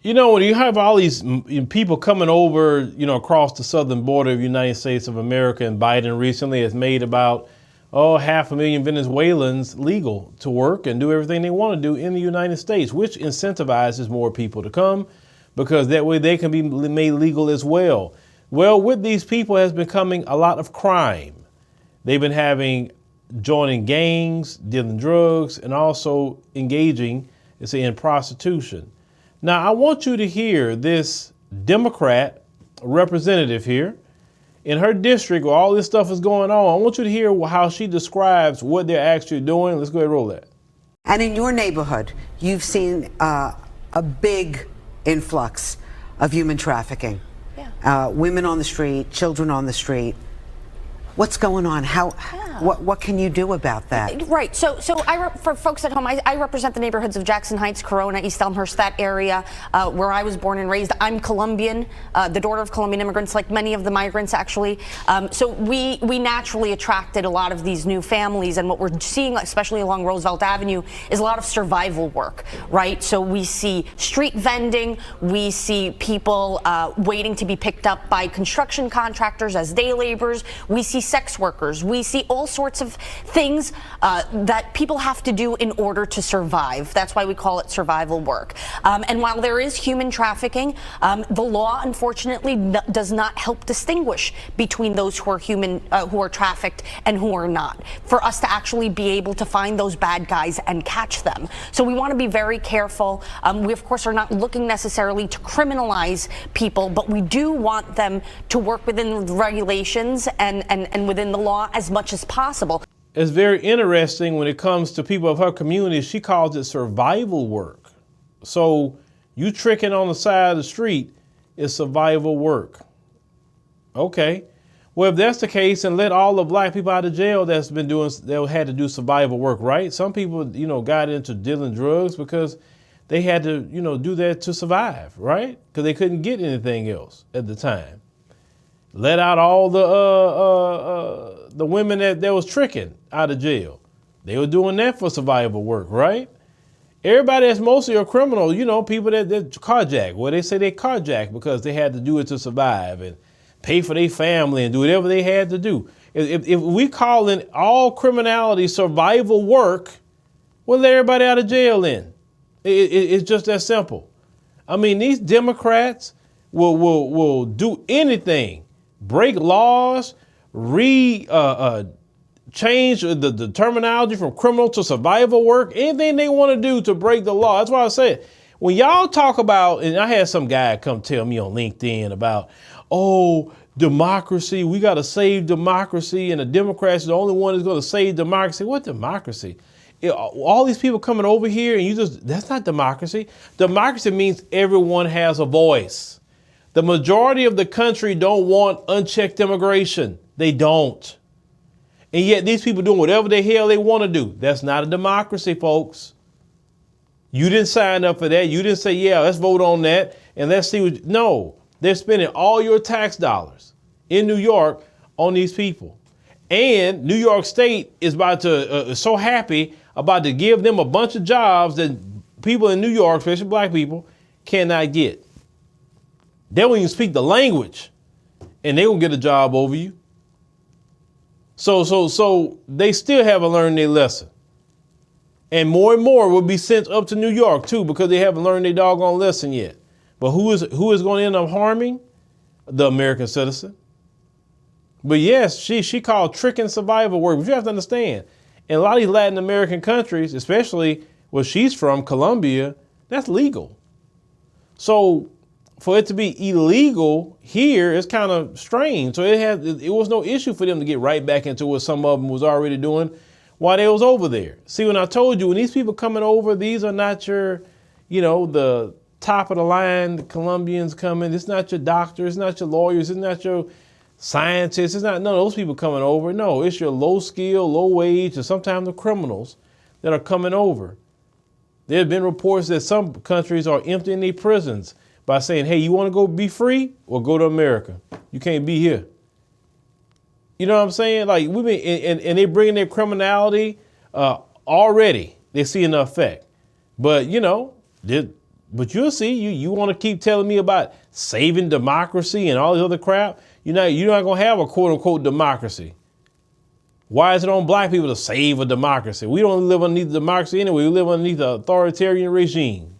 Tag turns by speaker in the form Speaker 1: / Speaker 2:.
Speaker 1: You know, when you have all these people coming over, across the southern border of the United States of America, and Biden recently has made about, 500,000 Venezuelans legal to work and do everything they want to do in the United States, which incentivizes more people to come because that way they can be made legal as well. Well, with these people has been coming a lot of crime. They've been joining gangs, dealing drugs, and also engaging, in prostitution. Now, I want you to hear this Democrat representative here in her district where all this stuff is going on. I want you to hear how she describes what they're actually doing. Let's go ahead and roll that.
Speaker 2: And in your neighborhood, you've seen a big influx of human trafficking. Yeah. Women on the street, children on the street. What's going on? What can you do about that?
Speaker 3: Right. So for folks at home, I represent the neighborhoods of Jackson Heights, Corona, East Elmhurst, that area where I was born and raised. I'm Colombian, the daughter of Colombian immigrants, like many of the migrants, actually. So we naturally attracted a lot of these new families. And what we're seeing, especially along Roosevelt Avenue, is a lot of survival work, right? So we see street vending. We see people waiting to be picked up by construction contractors as day laborers. We see sex workers. We see all sorts of things that people have to do in order to survive. That's why we call it survival work. And while there is human trafficking, the law, unfortunately, does not help distinguish between those who are trafficked and who are not, for us to actually be able to find those bad guys and catch them. So we want to be very careful. We, of course, are not looking necessarily to criminalize people, but we do want them to work within the regulations and within the law as much as possible.
Speaker 1: It's very interesting when it comes to people of her community. She calls it survival work. So you tricking on the side of the street is survival work. Okay. Well, if that's the case, and let all the black people out of jail that had to do survival work, right? Some people, got into dealing drugs because they had to, do that to survive, right? Because they couldn't get anything else at the time. Let out all the women that was tricking out of jail. They were doing that for survival work, right? Everybody that's mostly a criminal, people that carjack. Well, they say they carjack because they had to do it to survive and pay for their family and do whatever they had to do. If we call in all criminality survival work, we'll let everybody out of jail then. It's just that simple. I mean, these Democrats will do anything. Break laws, change the terminology from criminal to survival work, anything they want to do to break the law. That's why I said, when y'all talk about, and I had some guy come tell me on LinkedIn about, democracy, we got to save democracy, and the Democrats are the only one that's going to save democracy. What democracy? All these people coming over here and that's not democracy. Democracy means everyone has a voice. The majority of the country don't want unchecked immigration. They don't. And yet these people doing whatever the hell they want to do. That's not a democracy, folks. You didn't sign up for that. You didn't say, yeah, let's vote on that and let's see what. No, they're spending all your tax dollars in New York on these people. And New York State is about to, so happy about to give them a bunch of jobs that people in New York, especially black people, cannot get. They won't even speak the language, and they will get a job over you. So they still haven't learned their lesson. And more will be sent up to New York too, because they haven't learned their doggone lesson yet. But who is going to end up harming? The American citizen. But yes, she called tricking survival work. But you have to understand, in a lot of these Latin American countries, especially where she's from, Colombia, that's legal. So for it to be illegal here is kind of strange. So it was no issue for them to get right back into what some of them was already doing while they was over there. See, when I told you, when these people coming over, these are not your, the top of the line, the Colombians coming. It's not your doctors, it's not your lawyers, it's not your scientists, it's not none of those people coming over. No, it's your low skill, low wage, and sometimes the criminals that are coming over. There have been reports that some countries are emptying their prisons by saying, hey, you want to go be free? Well, go to America. You can't be here. You know what I'm saying? Like we've been, and they bringing their criminality already. They're seeing the effect. But, But you'll see, you want to keep telling me about saving democracy and all this other crap. You're not going to have a quote unquote democracy. Why is it on black people to save a democracy? We don't live underneath democracy anyway. We live underneath an authoritarian regime.